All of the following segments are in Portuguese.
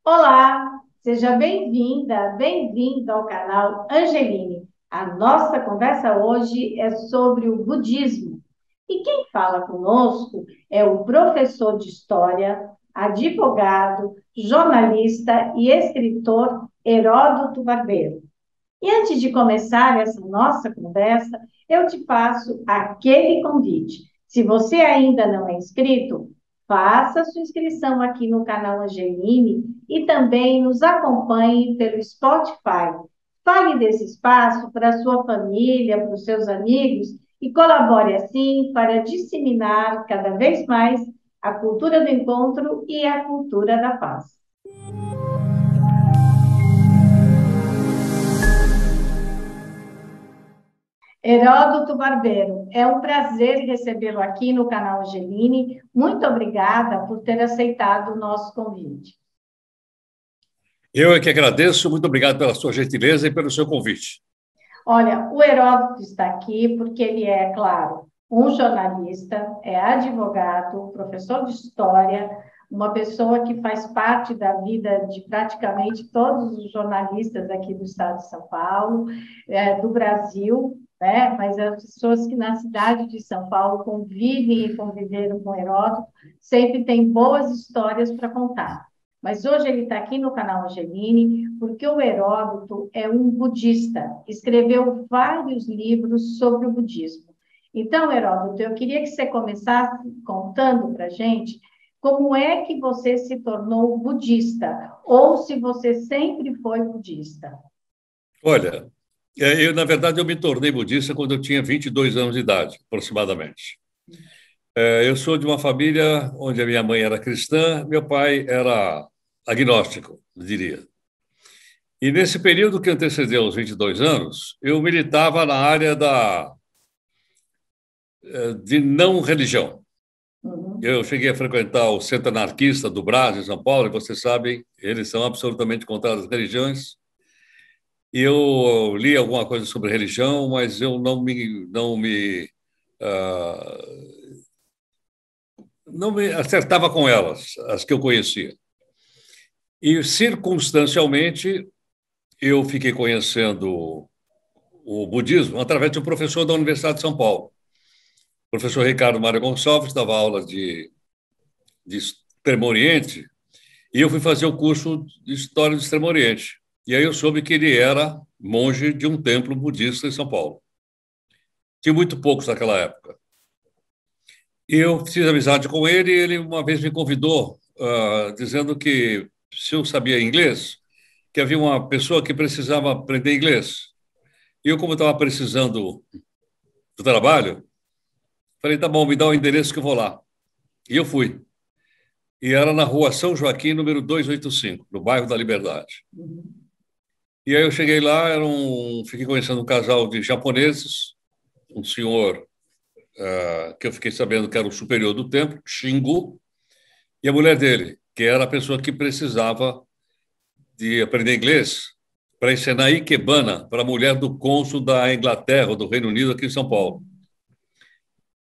Olá, seja bem-vinda, bem-vindo ao canal Angeline. A nossa conversa hoje é sobre o budismo. E quem fala conosco é o professor de história, advogado, jornalista e escritor Heródoto Barbeiro. E antes de começar essa nossa conversa, eu te passo aquele convite. Se você ainda não é inscrito, faça sua inscrição aqui no canal Angeline e também nos acompanhe pelo Spotify. Fale desse espaço para a sua família, para os seus amigos e colabore assim para disseminar cada vez mais a cultura do encontro e a cultura da paz. Heródoto Barbeiro, é um prazer recebê-lo aqui no canal Angeline. Muito obrigada por ter aceitado o nosso convite. Eu é que agradeço, muito obrigado pela sua gentileza e pelo seu convite. Olha, o Heródoto está aqui porque ele é, claro, um jornalista, é advogado, professor de história, uma pessoa que faz parte da vida de praticamente todos os jornalistas aqui do estado de São Paulo, do Brasil, né? Mas as pessoas que na cidade de São Paulo convivem e conviveram com Heródoto sempre têm boas histórias para contar. Mas hoje ele está aqui no canal Angeline porque o Heródoto é um budista, escreveu vários livros sobre o budismo. Então, Heródoto, eu queria que você começasse contando para a gente como é que você se tornou budista, ou se você sempre foi budista. Olha, na verdade, eu me tornei budista quando eu tinha 22 anos de idade, aproximadamente. Eu sou de uma família onde a minha mãe era cristã, meu pai era agnóstico, eu diria. E nesse período que antecedeu os 22 anos, eu militava na área de não religião. Uhum. Eu cheguei a frequentar o Centro Anarquista do Brás, em São Paulo, e vocês sabem, eles são absolutamente contrários às religiões. E eu li alguma coisa sobre religião, mas eu ah, não me acertava com elas, as que eu conhecia. E, circunstancialmente, eu fiquei conhecendo o budismo através de um professor da Universidade de São Paulo. O professor Ricardo Mário Gonçalves dava aula de Extremo Oriente e eu fui fazer o curso de História do Extremo Oriente. E aí eu soube que ele era monge de um templo budista em São Paulo. Tinha muito poucos naquela época. E eu fiz amizade com ele e ele uma vez me convidou, dizendo que se eu sabia inglês, que havia uma pessoa que precisava aprender inglês. E eu, como estava precisando do trabalho, falei, tá bom, me dá o endereço que eu vou lá. E eu fui. E era na rua São Joaquim, número 285, no bairro da Liberdade. Uhum. E aí eu cheguei lá, fiquei conhecendo um casal de japoneses, um senhor que eu fiquei sabendo que era o superior do templo, Xingu, e a mulher dele, que era a pessoa que precisava de aprender inglês para ensinar Ikebana para a mulher do cônsul da Inglaterra, ou do Reino Unido, aqui em São Paulo.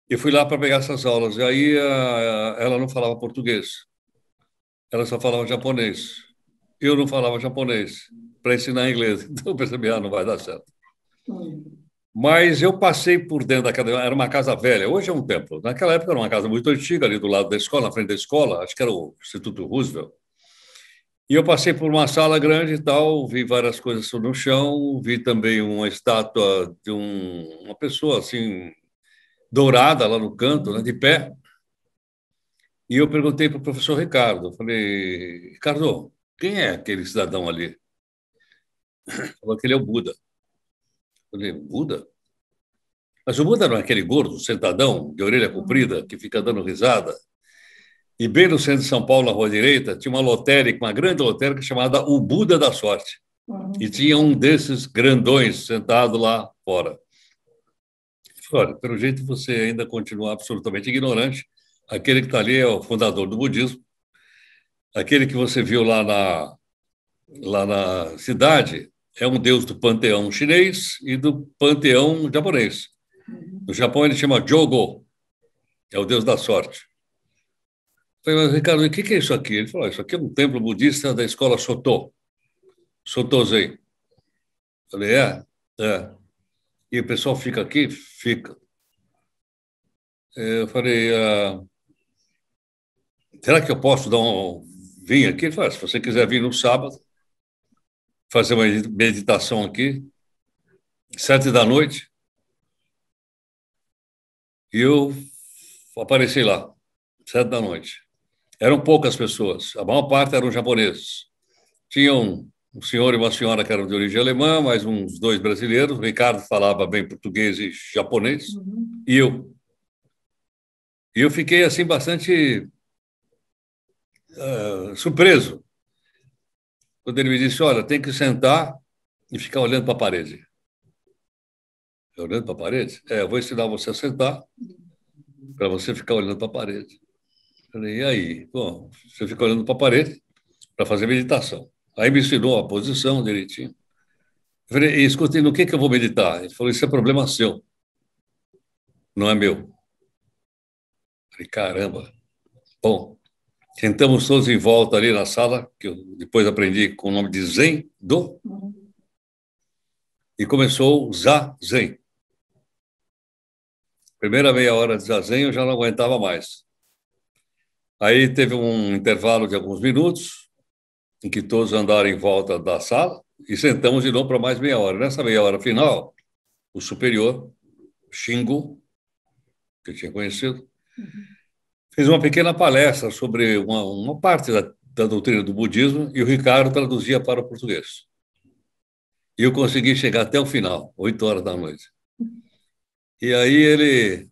E fui lá para pegar essas aulas. E aí ela não falava português, ela só falava japonês. Eu não falava japonês para ensinar inglês. Então eu percebi, não vai dar certo. Uhum. Mas eu passei por dentro daquela. Era uma casa velha, hoje é um templo. Naquela época era uma casa muito antiga, ali do lado da escola, na frente da escola, acho que era o Instituto Roosevelt. E eu passei por uma sala grande e tal, vi várias coisas no chão, vi também uma estátua de uma pessoa assim, dourada lá no canto, né, de pé. E eu perguntei para o professor Ricardo, eu falei, Ricardo, quem é aquele cidadão ali? Ele falou que ele é o Buda. Eu falei, Buda? Mas o Buda não é aquele gordo, sentadão, de orelha comprida, que fica dando risada? E bem no centro de São Paulo, na rua direita, tinha uma lotérica, uma grande lotérica chamada O Buda da Sorte. E Uhum. tinha um desses grandões sentado lá fora. Olha, pelo jeito você ainda continua absolutamente ignorante. Aquele que está ali é o fundador do budismo. Aquele que você viu lá na cidade é um deus do panteão chinês e do panteão japonês. No Uhum. Japão ele chama Jogo, é o deus da sorte. Falei, mas, Ricardo, o que é isso aqui? Ele falou, isso aqui é um templo budista da escola Soto, Soto Zen. Falei, é. E o pessoal fica aqui? Fica. Eu falei, será que eu posso vir aqui? Ele falou, se você quiser vir no sábado, fazer uma meditação aqui, 7 da noite, e eu apareci lá, 7 da noite. Eram poucas pessoas, a maior parte eram japoneses. Tinha um senhor e uma senhora que eram de origem alemã, mais uns 2 brasileiros. O Ricardo falava bem português e japonês, e eu. E eu fiquei assim bastante surpreso quando ele me disse: olha, tem que sentar e ficar olhando para a parede. Olhando para a parede? Eu vou ensinar você a sentar para você ficar olhando para a parede. Falei, e aí? Bom, você fica olhando para a parede para fazer meditação. Aí me ensinou a posição direitinho. Eu falei, e escutei, no que eu vou meditar? Ele falou, isso é problema seu, não é meu. Eu falei, caramba. Bom, sentamos todos em volta ali na sala, que eu depois aprendi com o nome de Zen Do, e começou o Zazen. Primeira meia hora de Zazen eu já não aguentava mais. Aí teve um intervalo de alguns minutos, em que todos andaram em volta da sala, e sentamos de novo para mais meia hora. Nessa meia hora final, o superior, Shingo, que eu tinha conhecido, fez uma pequena palestra sobre uma parte da doutrina do budismo, e o Ricardo traduzia para o português. E eu consegui chegar até o final, 8 horas da noite. E aí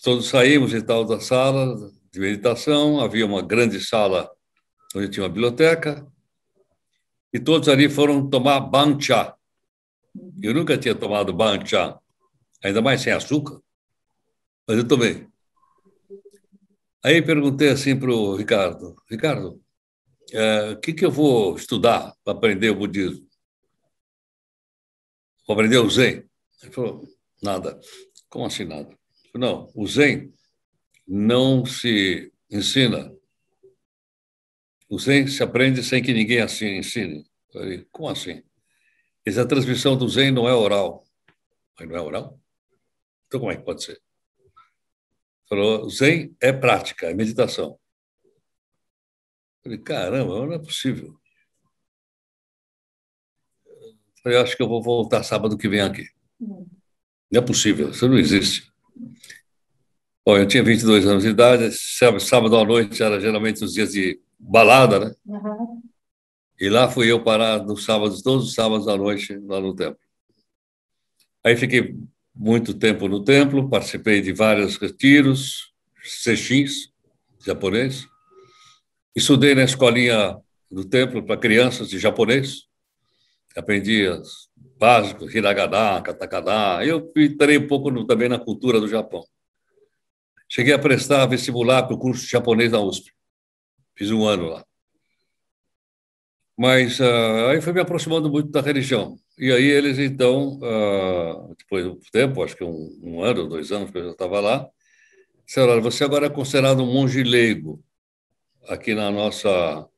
todos saímos e tal da sala de meditação, havia uma grande sala onde tinha uma biblioteca, e todos ali foram tomar bancha. Eu nunca tinha tomado bancha, ainda mais sem açúcar, mas eu tomei. Aí perguntei assim para o Ricardo, Ricardo, o que eu vou estudar para aprender o budismo? Para aprender o Zen? Ele falou, nada. Como assim nada? Eu falei, não, o Zen não se ensina. O Zen se aprende sem que ninguém assim ensine. Eu falei, como assim? Essa transmissão do Zen não é oral. Mas não é oral? Então como é que pode ser? Falou, Zen é prática, é meditação. Eu falei, caramba, não é possível. Eu falei, acho que eu vou voltar sábado que vem aqui. Não é possível, isso não existe. Bom, eu tinha 22 anos de idade, sábado à noite era geralmente os dias de balada, né? Uhum. E lá fui eu parar nos sábados, todos os sábados à noite, lá no templo. Aí fiquei muito tempo no templo, participei de vários retiros, sessins, japonês. Estudei na escolinha do templo para crianças de japonês. Aprendi os básicos, hiragana, katakana. Eu entrei um pouco também na cultura do Japão. Cheguei a prestar vestibular para o curso de japonês na USP. Fiz um ano lá. Mas aí foi me aproximando muito da religião. E aí eles, então, depois do tempo, acho que um ano, 2 anos que eu já estava lá, disseram, olha, você agora é considerado um monge leigo aqui na nossa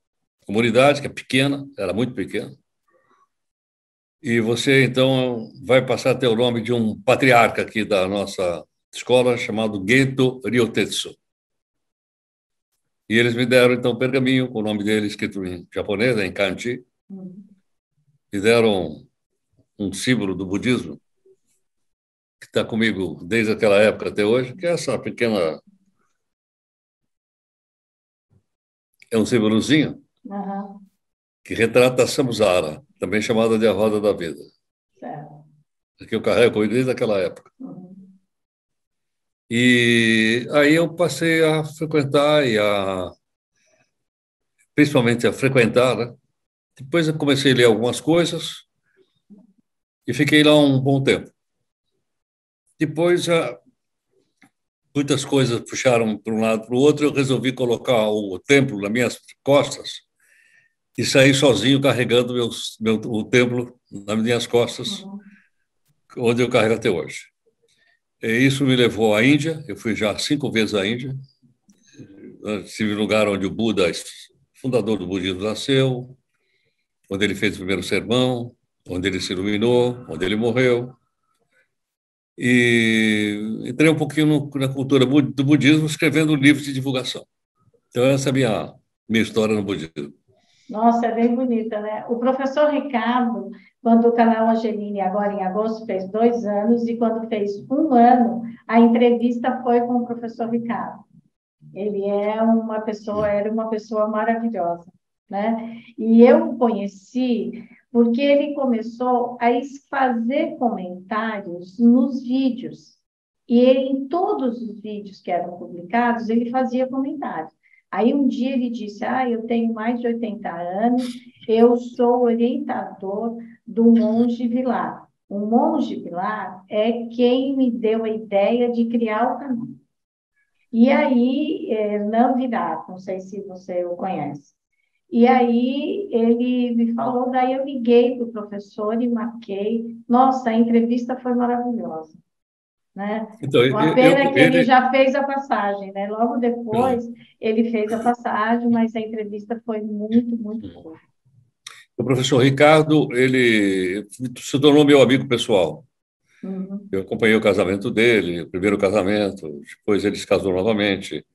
comunidade, que é pequena, era muito pequena, e você, então, vai passar a ter o nome de um patriarca aqui da nossa escola, chamado Gento Ryotetsu. E eles me deram, então, um pergaminho com o nome dele escrito em japonês, em kanji, me deram um símbolo do budismo, que está comigo desde aquela época até hoje, que é essa pequena... É um símbolozinho Uhum. que retrata a samsara, também chamada de a roda da vida, Certo. que eu carrego comigo desde aquela época. Uhum. E aí eu passei a frequentar, principalmente a frequentar, né? Depois eu comecei a ler algumas coisas e fiquei lá um bom tempo. Depois, muitas coisas puxaram para um lado para o outro, eu resolvi colocar o templo nas minhas costas e saí sozinho carregando o templo nas minhas costas, Uhum. onde eu carrego até hoje. E isso me levou à Índia, eu fui já 5 vezes à Índia, estive no lugar onde o Buda, fundador do budismo, nasceu, onde ele fez o primeiro sermão, onde ele se iluminou, onde ele morreu. E entrei um pouquinho na cultura do budismo, escrevendo um livro de divulgação. Então, essa é a minha história no budismo. Nossa, é bem bonita, né? O professor Ricardo, quando o canal Angeline, agora em agosto, fez 2 anos, e quando fez 1 ano, a entrevista foi com o professor Ricardo. Ele era uma pessoa maravilhosa, né? E eu o conheci porque ele começou a fazer comentários nos vídeos. E em todos os vídeos que eram publicados, ele fazia comentários. Aí um dia ele disse: eu tenho mais de 80 anos, eu sou orientador do monge Vilar. O monge Vilar é quem me deu a ideia de criar o canal. E aí, não Virar, não sei se você o conhece. E aí ele me falou, daí eu liguei para o professor e marquei. Nossa, a entrevista foi maravilhosa, né? Então, Uma pena que ele já fez a passagem, né? Logo depois ele fez a passagem, mas a entrevista foi muito, muito boa. O professor Ricardo, ele se tornou meu amigo pessoal. Uhum. Eu acompanhei o casamento dele, o primeiro casamento, depois ele se casou novamente.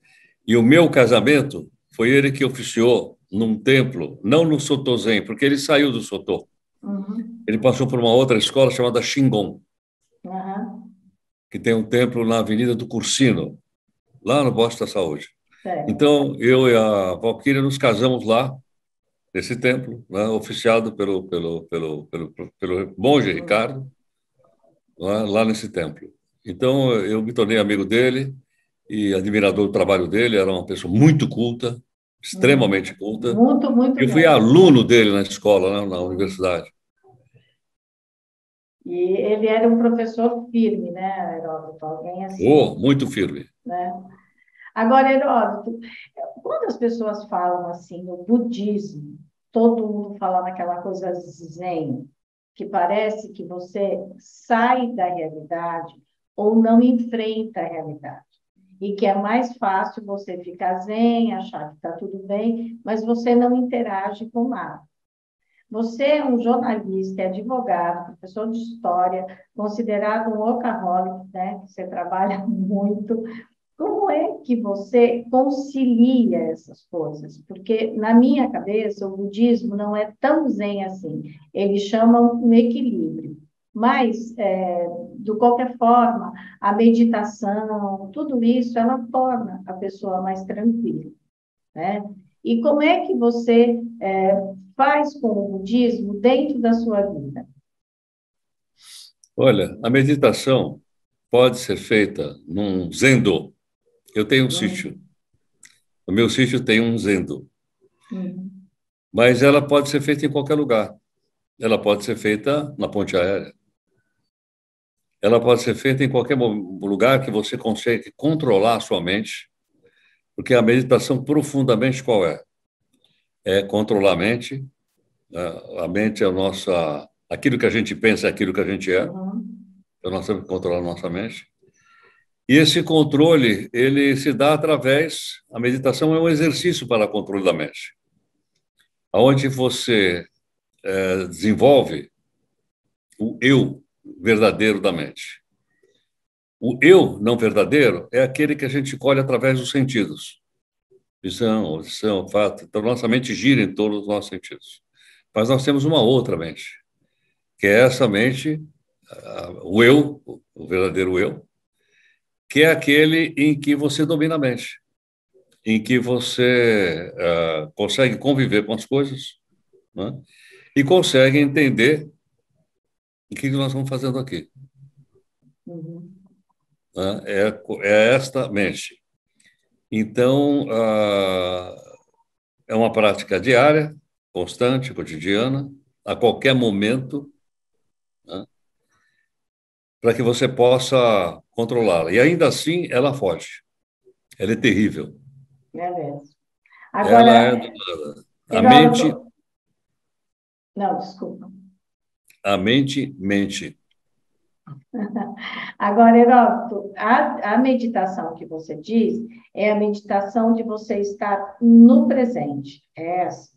E o meu casamento foi ele que oficiou num templo, não no Soto Zen, porque ele saiu do Soto. Uhum. Ele passou por uma outra escola chamada Shingon, Uhum. que tem um templo na Avenida do Cursino, lá no Bosque da Saúde. Certo. Então, eu e a Valquíria nos casamos lá, nesse templo, né, oficiado pelo monge Uhum. Ricardo, lá nesse templo. Então, eu me tornei amigo dele e admirador do trabalho dele. Era uma pessoa muito culta, Uhum. extremamente culta. Muito, muito Eu fui mesmo. aluno dele na escola, né, na universidade. E ele era um professor firme, né, Heródoto? Alguém Oh, assim, muito firme. né? Agora, Heródoto, quando as pessoas falam assim, o budismo, todo mundo fala naquela coisa zen, que parece que você sai da realidade ou não enfrenta a realidade. E que é mais fácil você ficar zen, achar que está tudo bem, mas você não interage com nada. Você é um jornalista, é advogado, professor de história, considerado um workaholic, né? Você trabalha muito. Como é que você concilia essas coisas? Porque, na minha cabeça, o budismo não é tão zen assim. Eles chamam um equilíbrio. Mas, de qualquer forma, a meditação, tudo isso, ela torna a pessoa mais tranquila, né? E como é que você faz com o budismo dentro da sua vida? Olha, a meditação pode ser feita num zendo. Eu tenho um sítio. Hum, O meu sítio tem um zendo, hum, mas ela pode ser feita em qualquer lugar. Ela pode ser feita na ponte aérea. Ela pode ser feita em qualquer lugar que você consegue controlar a sua mente, porque a meditação profundamente qual é? É controlar a mente. A mente é aquilo que a gente pensa é aquilo que a gente é. uhum, Então nós temos que controlar a nossa mente. E esse controle, ele se dá a meditação é um exercício para o controle da mente, onde você desenvolve o eu verdadeiro da mente. O eu não verdadeiro é aquele que a gente colhe através dos sentidos. Visão, audição, fato. Então, nossa mente gira em todos os nossos sentidos. Mas nós temos uma outra mente, que é essa mente, o eu, o verdadeiro eu, que é aquele em que você domina a mente, em que você consegue conviver com as coisas, né? E consegue entender o que nós estamos fazendo aqui. uhum. Né? É esta mente. Então, é uma prática diária, constante, cotidiana, a qualquer momento, né? Para que você possa controlá-la. E ainda assim, ela foge. Ela é terrível. É mesmo. Ela Agora, é a mente, Heródoto, não, desculpa. a mente mente. Agora, Heródoto, a meditação que você diz é a meditação de você estar no presente. É essa.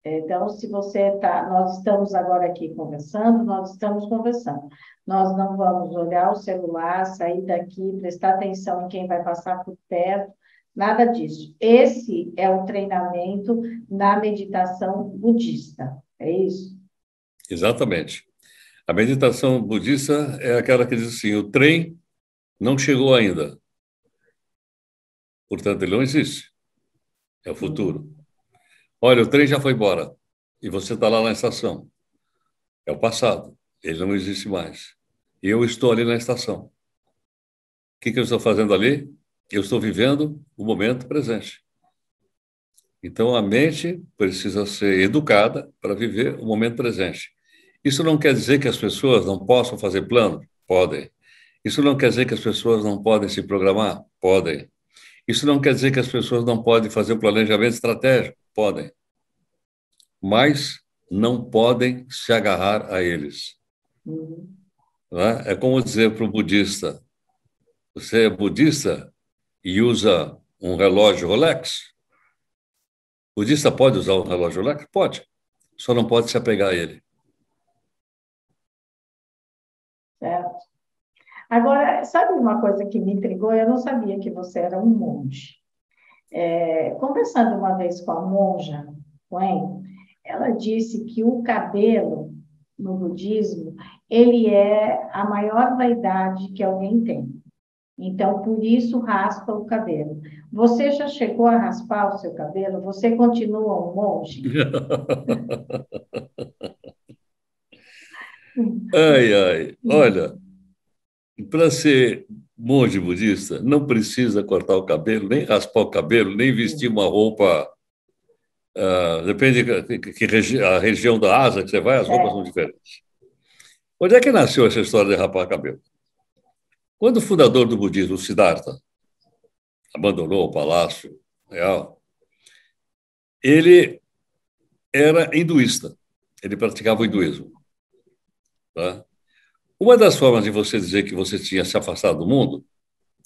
Então, se você está, nós estamos agora aqui conversando, nós estamos conversando. Nós não vamos olhar o celular, sair daqui, prestar atenção em quem vai passar por perto, nada disso. Esse é o treinamento na meditação budista, é isso? Exatamente. A meditação budista é aquela que diz assim: o trem não chegou ainda, portanto, ele não existe. É o futuro. Uhum. Olha, o trem já foi embora e você está lá na estação. É o passado. Ele não existe mais. E eu estou ali na estação. O que eu estou fazendo ali? Eu estou vivendo o momento presente. Então, a mente precisa ser educada para viver o momento presente. Isso não quer dizer que as pessoas não possam fazer plano? Podem. Isso não quer dizer que as pessoas não podem se programar? Podem. Isso não quer dizer que as pessoas não podem fazer o planejamento estratégico? Podem. Mas não podem se agarrar a eles. Uhum. Não é? É como dizer para o budista: você é budista e usa um relógio Rolex? O budista pode usar um relógio Rolex? Pode. Só não pode se apegar a ele. Certo? Agora, sabe uma coisa que me intrigou? Eu não sabia que você era um monge. Conversando uma vez com a monja Wen, ela disse que o cabelo no budismo ele é a maior vaidade que alguém tem. Então, por isso raspa o cabelo. Você já chegou a raspar o seu cabelo? Você continua um monge? Ai, ai. Olha, para ser monge budista, não precisa cortar o cabelo, nem raspar o cabelo, nem vestir uma roupa. Depende a região da asa que você vai, as roupas são É, diferentes. Onde é que nasceu essa história de rapar cabelo? Quando o fundador do budismo, Siddhartha, abandonou o palácio real, ele era hinduísta. Ele praticava o hinduísmo. Tá? Uma das formas de você dizer que você tinha se afastado do mundo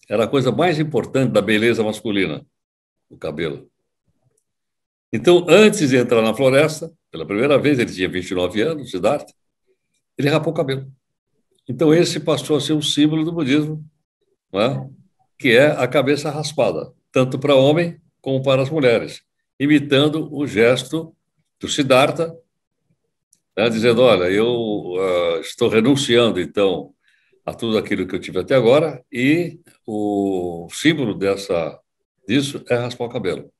era a coisa mais importante da beleza masculina, o cabelo. Então, antes de entrar na floresta, pela primeira vez, ele tinha 29 anos, Siddhartha, ele rapou o cabelo. Então, esse passou a ser um símbolo do budismo, não é? Que é a cabeça raspada, tanto para homem como para as mulheres, imitando o gesto do Siddhartha, né, dizendo: olha, eu estou renunciando, então, a tudo aquilo que eu tive até agora, e o símbolo disso é raspar o cabelo.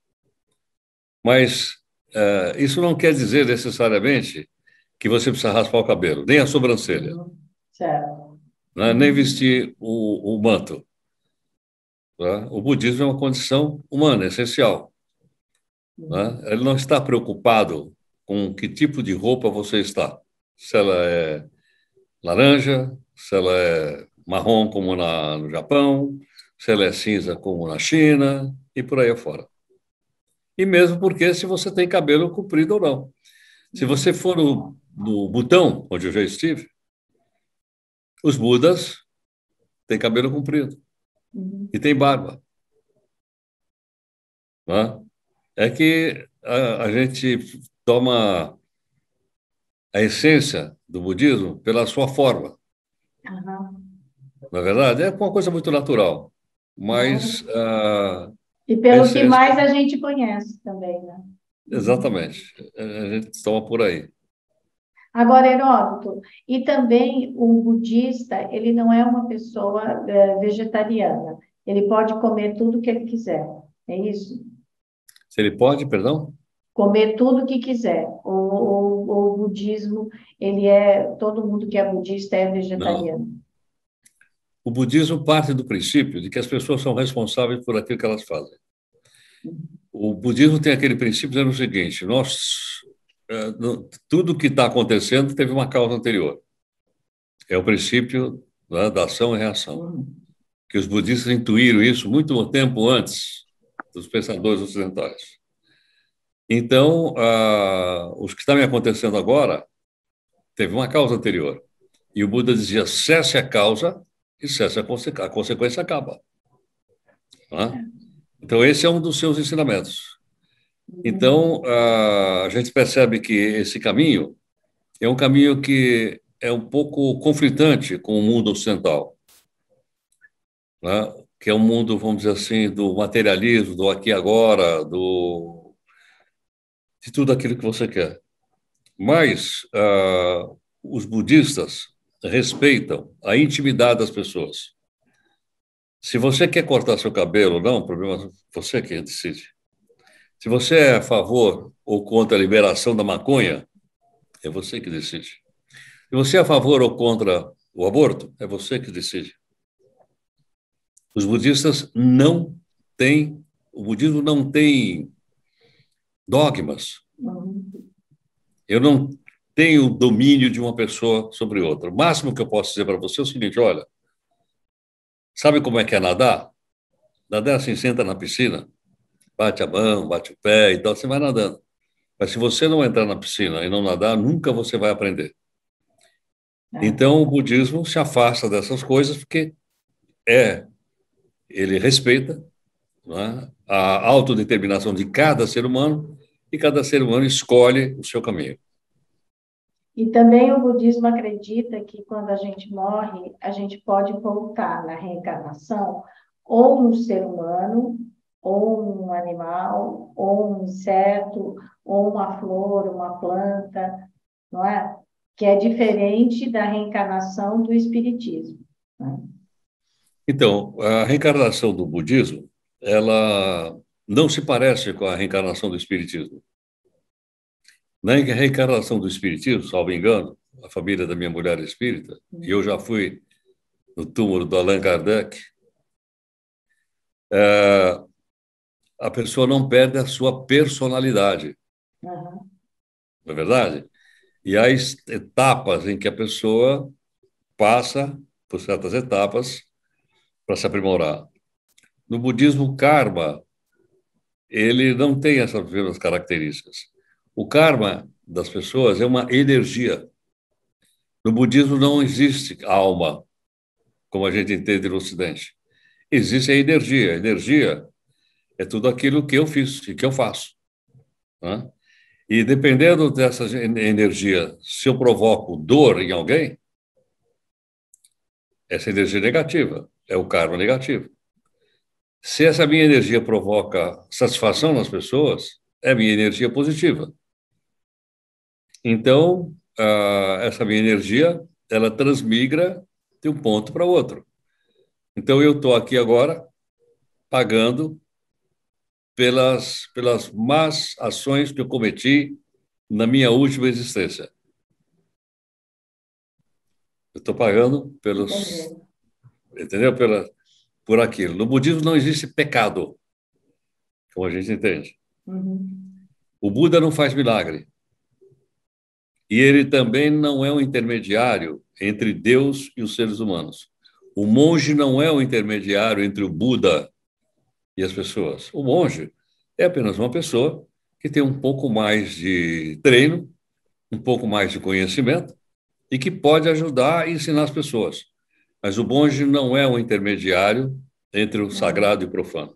Mas isso não quer dizer necessariamente que você precisa raspar o cabelo, nem a sobrancelha, uhum, certo. né? Nem vestir o manto. Né? O budismo é uma condição humana, essencial. Né? Uhum. Ele não está preocupado com que tipo de roupa você está. Se ela é laranja, se ela é marrom, como no Japão, se ela é cinza, como na China, e por aí afora. E mesmo porque se você tem cabelo comprido ou não. Se você for no Butão, onde eu já estive, os Budas têm cabelo comprido Uhum. e têm barba. Né? É que a gente toma a essência do budismo pela sua forma. Aham. Na verdade, é uma coisa muito natural. Né? Mas E a pelo que essência, mais a gente conhece também, né? Uhum. exatamente, a gente toma por aí. Agora, Heródoto, e também o budista, ele não é uma pessoa vegetariana. Ele pode comer tudo que ele quiser. É isso? Se ele pode, perdão? Comer tudo que quiser. O budismo, ele é, todo mundo que é budista é Não. vegetariano. O budismo parte do princípio de que as pessoas são responsáveis por aquilo que elas fazem. O budismo tem aquele princípio dizendo o seguinte: tudo que está acontecendo teve uma causa anterior. É o princípio, né, da ação e reação. Uhum. Que os budistas intuíram isso muito tempo antes dos pensadores ocidentais. Então, o que está me acontecendo agora teve uma causa anterior. E o Buda dizia, cesse a causa e cesse a consequência acaba. Né? Então, esse é um dos seus ensinamentos. Então, a gente percebe que esse caminho é um caminho que é um pouco conflitante com o mundo ocidental, né? Que é um mundo, vamos dizer assim, do materialismo, do aqui e agora, de tudo aquilo que você quer. Mas os budistas respeitam a intimidade das pessoas. Se você quer cortar seu cabelo ou não, o problema é você que decide. Se você é a favor ou contra a liberação da maconha, é você que decide. Se você é a favor ou contra o aborto, é você que decide. Os budistas não têm, o budismo não tem dogmas. Eu não tenho domínio de uma pessoa sobre outra. O máximo que eu posso dizer para você é o seguinte, olha, sabe como é que é nadar? Nadar assim, senta na piscina, bate a mão, bate o pé e tal, você vai nadando. Mas se você não entrar na piscina e não nadar, nunca você vai aprender. Então, o budismo se afasta dessas coisas porque ele respeita, né, a autodeterminação de cada ser humano e cada ser humano escolhe o seu caminho. E também o budismo acredita que quando a gente morre, a gente pode voltar na reencarnação ou um ser humano, ou um animal, ou um inseto, ou uma flor, uma planta, não é? Que é diferente da reencarnação do espiritismo, né? Então, a reencarnação do budismo, ela não se parece com a reencarnação do espiritismo. Na reencarnação do espiritismo, salvo engano, a família da minha mulher é espírita, e eu já fui no túmulo do Allan Kardec, a pessoa não perde a sua personalidade, Uhum. não é verdade? E há etapas em que a pessoa passa por certas etapas para se aprimorar. No budismo, o karma, ele não tem essas mesmas características. O karma das pessoas é uma energia. No budismo não existe alma, como a gente entende no Ocidente. Existe a energia. A energia é tudo aquilo que eu fiz e que eu faço. Né? E dependendo dessa energia, se eu provoco dor em alguém, essa energia é negativa, é o karma negativo. Se essa minha energia provoca satisfação nas pessoas, é minha energia positiva. Então, essa minha energia, ela transmigra de um ponto para outro. Então, eu estou aqui agora pagando pelas más ações que eu cometi na minha última existência. Eu estou pagando pelos, entendeu? Por aquilo. No budismo não existe pecado, como a gente entende. Uhum. O Buda não faz milagre. E ele também não é um intermediário entre Deus e os seres humanos. O monge não é um intermediário entre o Buda e as pessoas. O monge é apenas uma pessoa que tem um pouco mais de treino, um pouco mais de conhecimento e que pode ajudar e ensinar as pessoas. Mas o monge não é um intermediário entre o sagrado e o profano.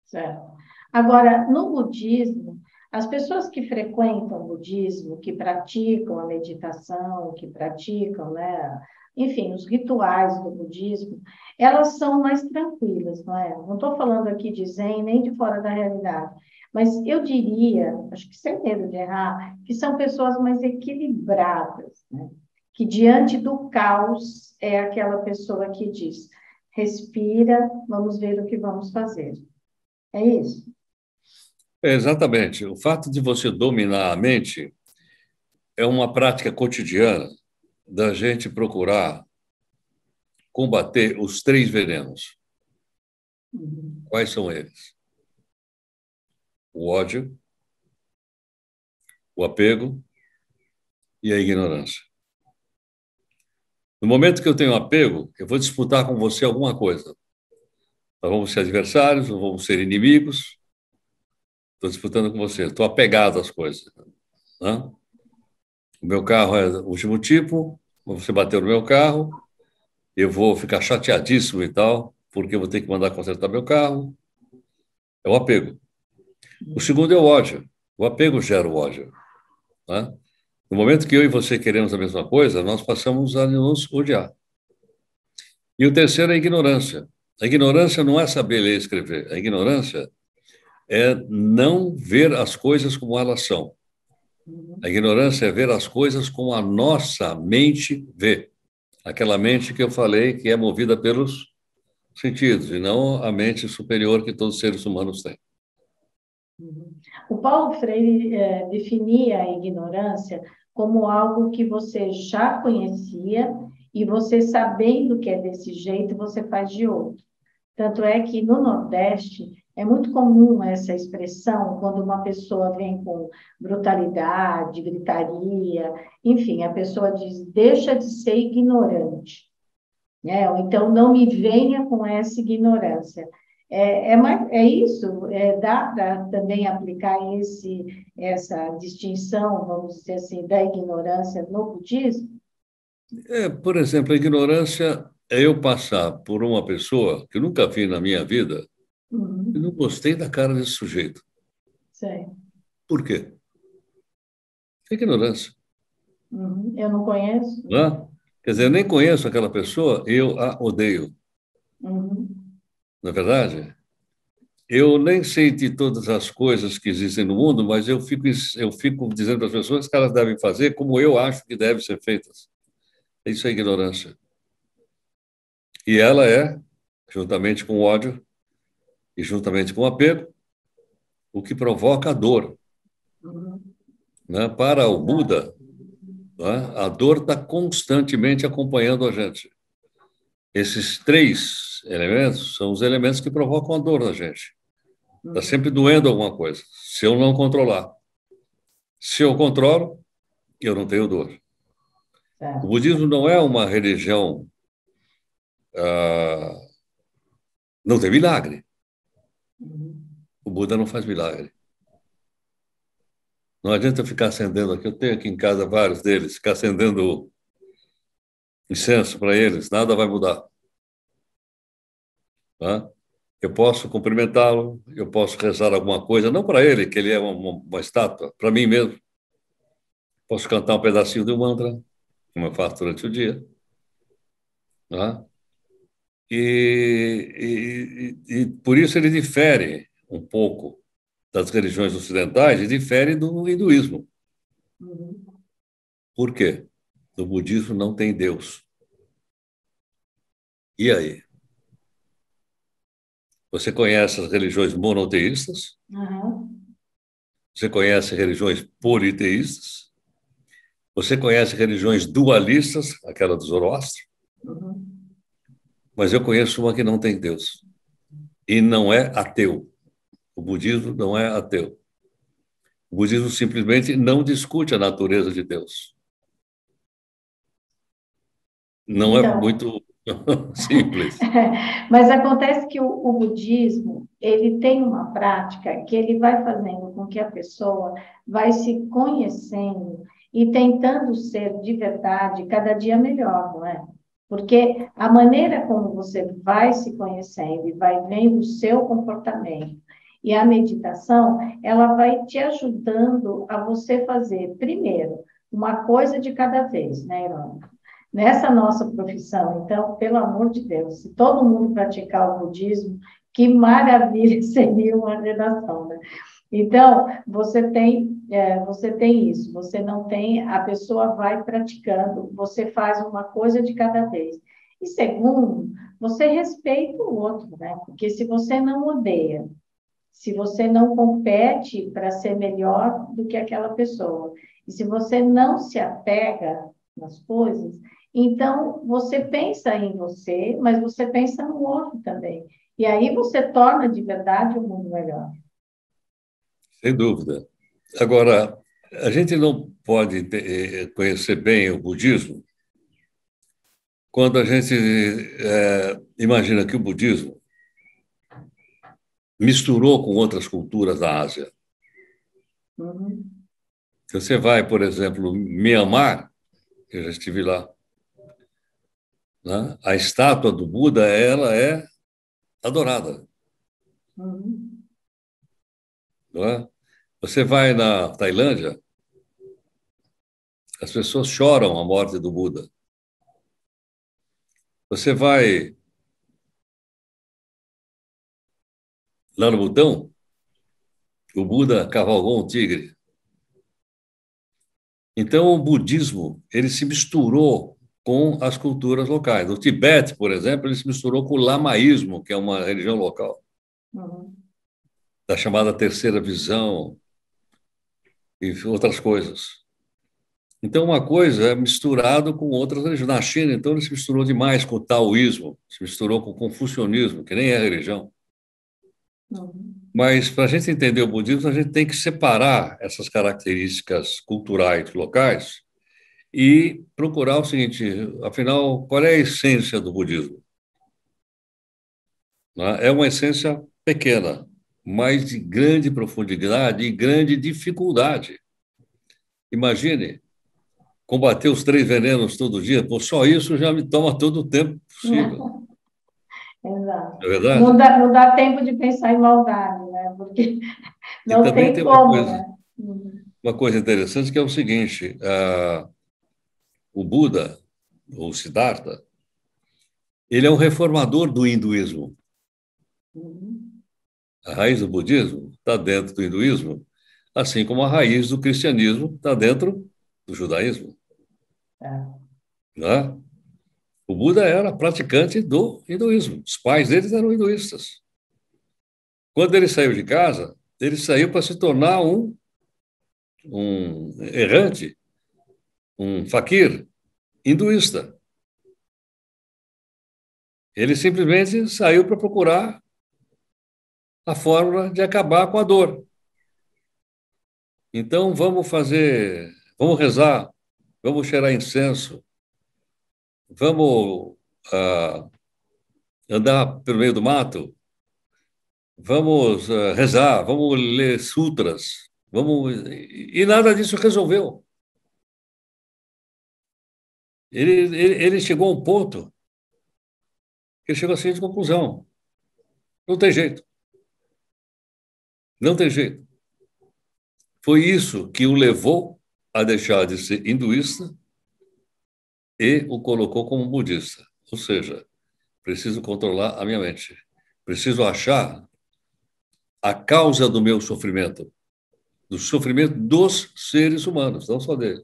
Certo. Agora, no budismo, as pessoas que frequentam o budismo, que praticam a meditação, que praticam, né, enfim, os rituais do budismo, elas são mais tranquilas, não é? Não estou falando aqui de zen nem de fora da realidade, mas eu diria, acho que sem medo de errar, que são pessoas mais equilibradas, né? Que diante do caos é aquela pessoa que diz, respira, vamos ver o que vamos fazer. É isso? Exatamente. O fato de você dominar a mente é uma prática cotidiana da gente procurar combater os três venenos. Uhum. Quais são eles? O ódio, o apego e a ignorância. No momento que eu tenho apego, eu vou disputar com você alguma coisa. Nós vamos ser adversários, ou vamos ser inimigos. Estou disputando com você. Estou apegado às coisas. Né? O meu carro é do último tipo, você bateu no meu carro, eu vou ficar chateadíssimo e tal, porque eu vou ter que mandar consertar meu carro. É o apego. O segundo é o ódio. O apego gera o ódio. Né? No momento que eu e você queremos a mesma coisa, nós passamos a nos odiar. E o terceiro é a ignorância. A ignorância não é saber ler e escrever. A ignorância é não ver as coisas como elas são. A ignorância é ver as coisas como a nossa mente vê. Aquela mente que eu falei que é movida pelos sentidos, e não a mente superior que todos os seres humanos têm. O Paulo Freire definia a ignorância como algo que você já conhecia e você, sabendo que é desse jeito, você faz de outro. Tanto é que no Nordeste é muito comum essa expressão quando uma pessoa vem com brutalidade, gritaria, enfim, a pessoa diz, deixa de ser ignorante, né? Ou então, não me venha com essa ignorância. É isso? Dá para também aplicar essa distinção, vamos dizer assim, da ignorância no budismo? Por exemplo, a ignorância é eu passar por uma pessoa que eu nunca vi na minha vida e não Uhum, gostei da cara desse sujeito. sei. Por quê? É ignorância. Uhum, eu não conheço. Né? Quer dizer, eu nem conheço aquela pessoa, eu a odeio. Uhum, Na verdade, eu nem sei de todas as coisas que existem no mundo, mas eu fico dizendo para as pessoas que elas devem fazer como eu acho que devem ser feitas. Isso é ignorância. E ela é, juntamente com o ódio e juntamente com o apego, o que provoca a dor. uhum, Né? Para o exato. Buda, né, a dor está constantemente acompanhando a gente. Esses três elementos são os elementos que provocam a dor na gente. Está Uhum, sempre doendo alguma coisa, se eu não controlar. Se eu controlo, eu não tenho dor. O certo. budismo não é uma religião, ah, não tem milagre. Uhum, O Buda não faz milagre. Não adianta eu ficar acendendo aqui, eu tenho aqui em casa vários deles, ficar acendendo incenso para eles, nada vai mudar. Tá? Eu posso cumprimentá-lo, eu posso rezar alguma coisa, não para ele, que ele é uma estátua, para mim mesmo. Posso cantar um pedacinho de um mantra, como eu faço durante o dia. Tá? E por isso ele difere um pouco das religiões ocidentais e difere do hinduísmo. uhum. Por quê? No budismo não tem Deus. E aí? Você conhece as religiões monoteístas? Aham, Você conhece religiões politeístas? Você conhece religiões dualistas, aquela do Zoroastro? uhum. Mas eu conheço uma que não tem Deus. E não é ateu. O budismo não é ateu. O budismo simplesmente não discute a natureza de Deus. Não é Então, muito simples. mas acontece que o budismo, ele tem uma prática que ele vai fazendo com que a pessoa vai se conhecendo e tentando ser de verdade cada dia melhor, não é? Porque a maneira como você vai se conhecendo e vai vendo o seu comportamento e a meditação, ela vai te ajudando a você fazer, primeiro, uma coisa de cada vez, né, Irônica? Nessa nossa profissão. Então, pelo amor de Deus, se todo mundo praticar o budismo, que maravilha seria uma redação, né? Então, você tem isso, você não tem, a pessoa vai praticando, você faz uma coisa de cada vez. E segundo, você respeita o outro, né? Porque se você não odeia, se você não compete para ser melhor do que aquela pessoa, e se você não se apega nas coisas, então você pensa em você, mas você pensa no outro também. E aí você torna de verdade o mundo melhor. Sem dúvida. Agora, a gente não pode conhecer bem o budismo quando a gente imagina que o budismo misturou com outras culturas da Ásia. Uhum, Você vai, por exemplo, Mianmar, eu já estive lá, né? A estátua do Buda, ela é adorada. Uhum. Não é? Você vai na Tailândia, as pessoas choram a morte do Buda. Você vai lá no Butão, o Buda cavalgou um tigre. Então, o budismo ele se misturou com as culturas locais. No Tibete, por exemplo, ele se misturou com o lamaísmo, que é uma religião local, Uhum. da chamada terceira visão e outras coisas. Então, uma coisa é misturado com outras religiões. Na China, então, ele se misturou demais com o taoísmo, se misturou com o confucionismo, que nem é religião. Uhum. Mas, para a gente entender o budismo, a gente tem que separar essas características culturais locais e procurar o seguinte: afinal, qual é a essência do budismo? Né? É uma essência pequena, mas de grande profundidade e grande dificuldade. Imagine combater os três venenos todo dia, pô, só isso já me toma todo o tempo possível, Exato. não é verdade? Não dá tempo de pensar em maldade, né? Porque E não também tem tem como, né? Uhum. uma coisa interessante que é o seguinte: o Buda, ou Siddhartha, ele é um reformador do hinduísmo. Uhum. A raiz do budismo está dentro do hinduísmo, assim como a raiz do cristianismo está dentro do judaísmo. Tá. Né? O Buda era praticante do hinduísmo. Os pais deles eram hinduístas. Quando ele saiu de casa, ele saiu para se tornar um errante, um faquir hinduísta. Ele simplesmente saiu para procurar a fórmula de acabar com a dor. Então, vamos rezar, vamos cheirar incenso, vamos ah, andar pelo meio do mato, vamos rezar, vamos ler sutras, e nada disso resolveu. Ele chegou a um ponto que ele chegou à seguinte conclusão: não tem jeito, não tem jeito. Foi isso que o levou a deixar de ser hinduísta e o colocou como budista. Ou seja, preciso controlar a minha mente. Preciso achar a causa do sofrimento dos seres humanos, não só dele.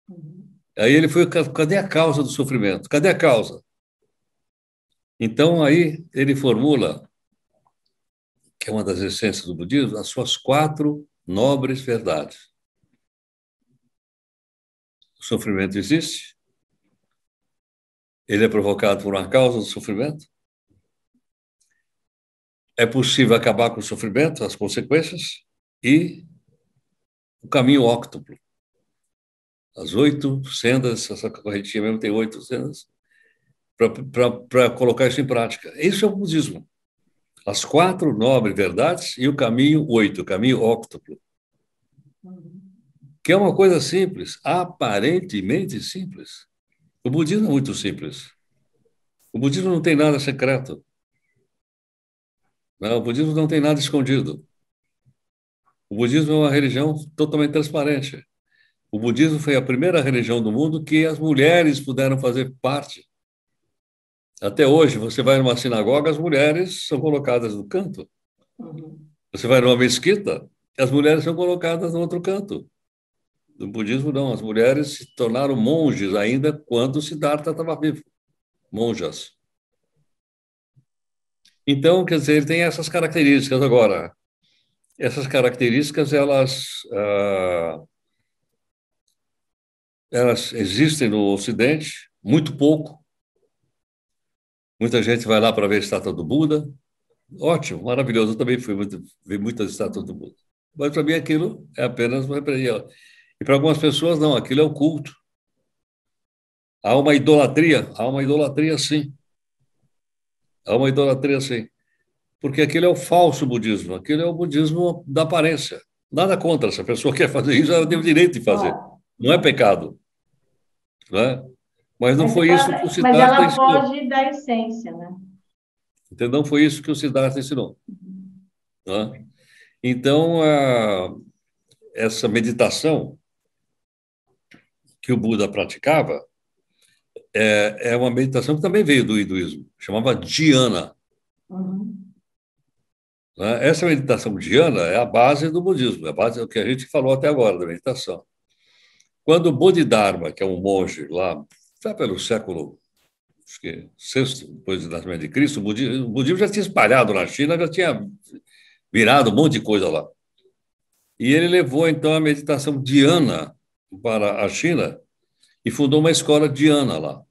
Uhum. Aí ele foi: cadê a causa do sofrimento? Cadê a causa? Então, aí ele formula, que é uma das essências do budismo, as suas quatro nobres verdades. O sofrimento existe, ele é provocado por uma causa do sofrimento, é possível acabar com o sofrimento, as consequências, e o caminho óctuplo. As 8 sendas, essa correntinha mesmo tem 8 sendas, para colocar isso em prática. Isso é o budismo. As quatro nobres verdades e o caminho 8, o caminho óctuplo. Uhum. Que é uma coisa simples, aparentemente simples. O budismo é muito simples. O budismo não tem nada secreto. Não, o budismo não tem nada escondido. O budismo é uma religião totalmente transparente. O budismo foi a primeira religião do mundo que as mulheres puderam fazer parte. Até hoje, você vai numa sinagoga, as mulheres são colocadas no canto. Uhum. Você vai numa mesquita, as mulheres são colocadas no outro canto. No budismo, não. As mulheres se tornaram monges ainda quando Siddhartha estava vivo. Monjas. Então, quer dizer, ele tem essas características. Agora, essas características, elas existem no Ocidente, muito pouco. Muita gente vai lá para ver a estátua do Buda. Ótimo, maravilhoso. Eu também vi muitas estátuas do Buda. Mas para mim aquilo é apenas uma repreensão. E para algumas pessoas, não, aquilo é o culto. Há uma idolatria sim. Há uma idolatria sim. Porque aquilo é o falso budismo, aquilo é o budismo da aparência. Nada contra, se a pessoa quer fazer isso, ela tem o direito de fazer. Claro. Não é pecado, não é? Mas não foi isso que o Mas Siddhartha ela ensinou. foge da essência, né? Entendeu? Não foi isso que o Siddhartha ensinou. Né? Então, essa meditação que o Buda praticava é uma meditação que também veio do hinduísmo, chamava dhyana. Uhum. Né? Essa meditação dhyana é a base do budismo, é a base do que a gente falou até agora da meditação. Quando o Bodhidharma, que é um monge lá, já pelo século acho que sexto, depois do nascimento de Cristo, o budismo já tinha espalhado na China, já tinha virado um monte de coisa lá. E ele levou, então, a meditação dhyana para a China e fundou uma escola dhyana lá.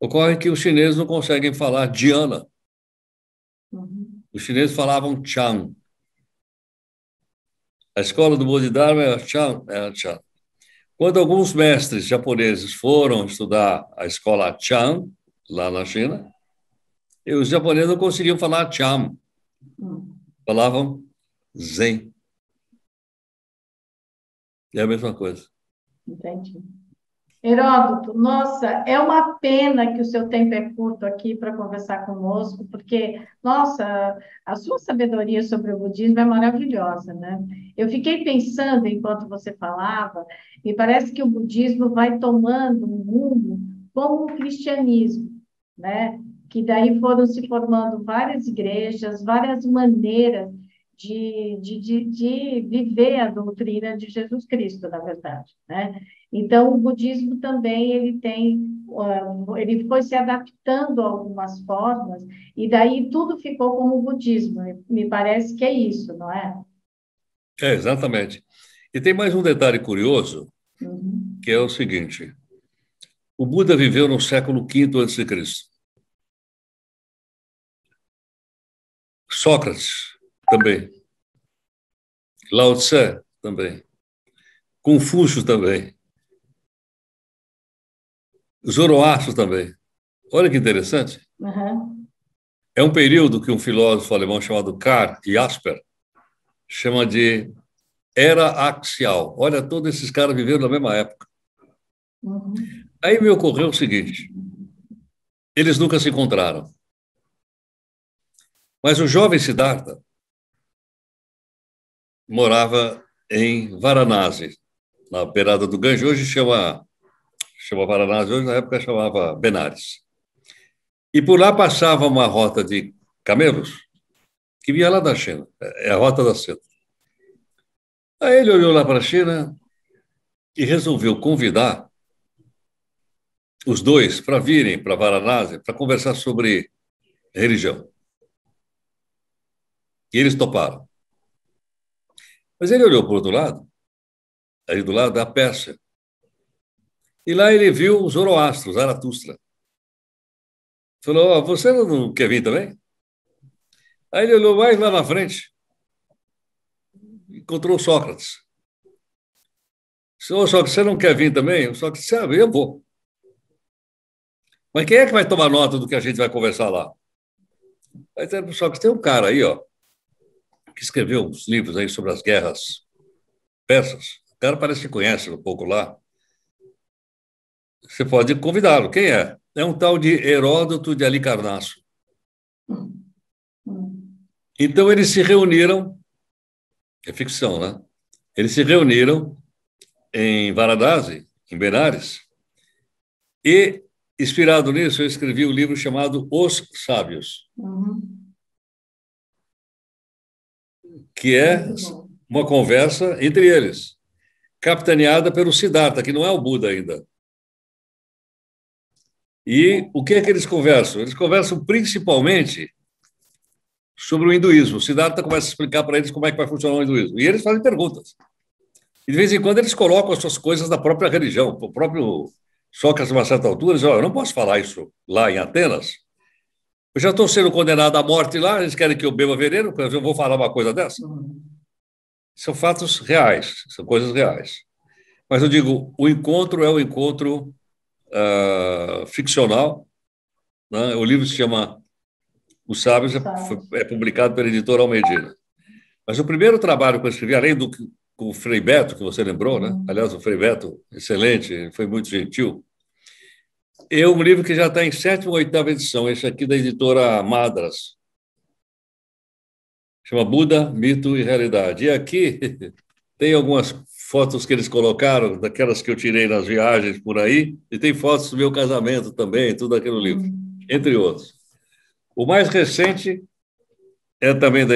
Ocorre que os chineses não conseguem falar dhyana. Uhum. Os chineses falavam Chan. A escola do Bodhidharma é Chan. Chan. Quando alguns mestres japoneses foram estudar a escola Chan, lá na China, e os japoneses não conseguiam falar Chan, Uhum. falavam Zen. É a mesma coisa. Entendi. Heródoto, nossa, é uma pena que o seu tempo é curto aqui para conversar conosco, porque, nossa, a sua sabedoria sobre o budismo é maravilhosa, né? Eu fiquei pensando enquanto você falava, e parece que o budismo vai tomando um rumo como o cristianismo, né? Que daí foram se formando várias igrejas, várias maneiras de viver a doutrina de Jesus Cristo, na verdade, né? Então, o budismo também ele foi se adaptando a algumas formas, e daí tudo ficou como budismo. Me parece que é isso, não é? É, exatamente. E tem mais um detalhe curioso, Uhum. que é o seguinte: o Buda viveu no século V a.C. Sócrates também, Lao Tse também, Confúcio também, Zoroastro também. Olha que interessante. Uhum. É um período que um filósofo alemão chamado Karl Jasper chama de Era Axial. Olha, todos esses caras viveram na mesma época. Uhum. Aí me ocorreu o seguinte: eles nunca se encontraram. Mas o jovem Siddhartha morava em Varanasi, na beirada do Ganges. Hoje chama Varanasi, hoje na época chamava Benares. E por lá passava uma rota de camelos que vinha lá da China. É a rota da seda. Aí ele olhou lá para a China e resolveu convidar os dois para virem para Varanasi para conversar sobre religião. E eles toparam. Mas ele olhou para o outro lado, ali do lado da Pérsia, e lá ele viu o Zoroastro, Zaratustra. Falou: oh, você não quer vir também? Aí ele olhou mais lá na frente, encontrou Sócrates. Ô, Sócrates, você não quer vir também? O Sócrates disse: eu vou. Mas quem é que vai tomar nota do que a gente vai conversar lá? Aí disseram: Sócrates, tem um cara aí, ó, que escreveu uns livros aí sobre as guerras persas. O cara parece que conhece um pouco lá. Você pode convidá-lo. Quem é? É um tal de Heródoto de Alicarnasso. Uhum. Então eles se reuniram, é ficção, né? Eles se reuniram em Varanasi, em Benares, e, inspirado nisso, eu escrevi um livro chamado Os Sábios, Uhum. que é Muito bom. uma conversa entre eles, capitaneada pelo Siddhartha, que não é o Buda ainda. E o que é que eles conversam? Eles conversam principalmente sobre o hinduísmo. O Siddhartha começa a explicar para eles como é que vai funcionar o hinduísmo. E eles fazem perguntas. E de vez em quando eles colocam as suas coisas da própria religião. O próprio Sócrates, a uma certa altura, diz: oh, eu não posso falar isso lá em Atenas. Eu já estou sendo condenado à morte lá, eles querem que eu beba veneno, eu vou falar uma coisa dessa? Uhum. São fatos reais, são coisas reais. Mas eu digo, o encontro é um encontro ficcional. Né? O livro se chama Os Sábios, Sabe? é publicado pela editora Almedina. Mas o primeiro trabalho que eu escrevi, além do com o Frei Beto, que você lembrou, né? Uhum. Aliás, o Frei Beto, excelente, foi muito gentil. É um livro que já está em 7ª ou 8ª edição, esse aqui da editora Madras. Chama Buda, Mito e Realidade. E aqui tem algumas fotos que eles colocaram, daquelas que eu tirei nas viagens por aí, e tem fotos do meu casamento também, tudo aquele livro, entre outros. O mais recente é também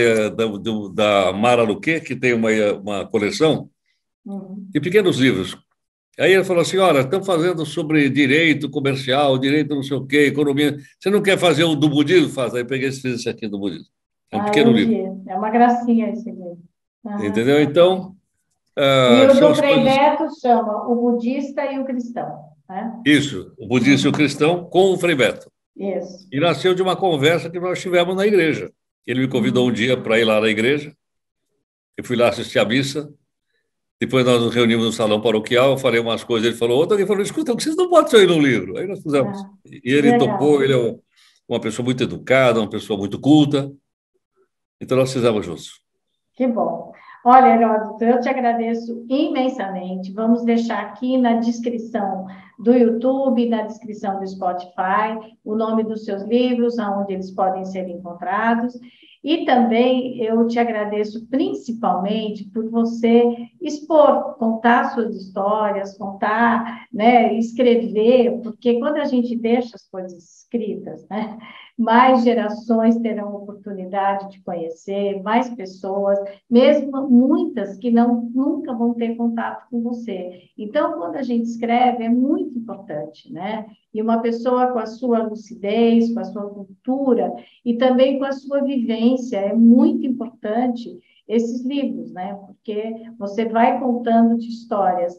da Mara Luque, que tem uma coleção de pequenos livros. Aí ele falou assim, olha, estamos fazendo sobre direito comercial, direito não sei o quê, economia. Você não quer fazer o do budismo? Faz. Aí peguei esse aqui do budismo. É um pequeno Eu livro. vi. É uma gracinha esse livro. Aham. Entendeu? Então, E o são do as Frei coisas... Beto chama O Budista e o Cristão, né? Isso, o budista e o cristão com o Frei Beto. Isso. E nasceu de uma conversa que nós tivemos na igreja. Ele me convidou um dia para ir lá na igreja. Eu fui lá assistir a missa. Depois nós nos reunimos no salão paroquial, eu falei umas coisas, ele falou outra, ele falou, escuta, vocês não podem sair no livro. Aí nós fizemos. Ah, E que ele topou, legal. ele é uma pessoa muito educada, uma pessoa muito culta. Então nós fizemos juntos. Que bom. Olha, Heródoto, eu te agradeço imensamente. Vamos deixar aqui na descrição do YouTube, na descrição do Spotify, o nome dos seus livros, aonde eles podem ser encontrados. E também eu te agradeço principalmente por você expor, contar suas histórias, contar, né, escrever, porque quando a gente deixa as coisas escritas, né, mais gerações terão oportunidade de conhecer, mais pessoas, mesmo muitas que nunca vão ter contato com você. Então, quando a gente escreve, é muito importante, né? E uma pessoa com a sua lucidez, com a sua cultura e também com a sua vivência, é muito importante esses livros, né? Porque você vai contando de histórias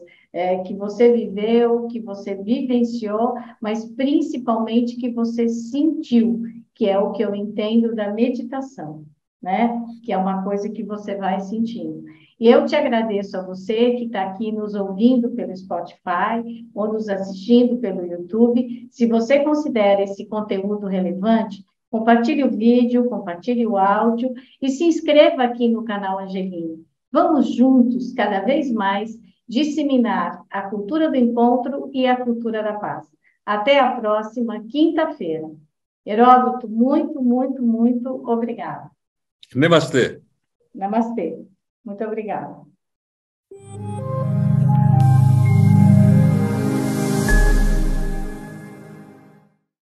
que você viveu, que você vivenciou, mas principalmente que você sentiu, que é o que eu entendo da meditação, né? Que é uma coisa que você vai sentindo. E eu te agradeço a você que está aqui nos ouvindo pelo Spotify ou nos assistindo pelo YouTube. Se você considera esse conteúdo relevante, compartilhe o vídeo, compartilhe o áudio e se inscreva aqui no canal Angeline. Vamos juntos, cada vez mais, disseminar a cultura do encontro e a cultura da paz. Até a próxima quinta-feira. Heródoto, muito, muito, muito obrigada. Namastê. Namastê. Muito obrigada.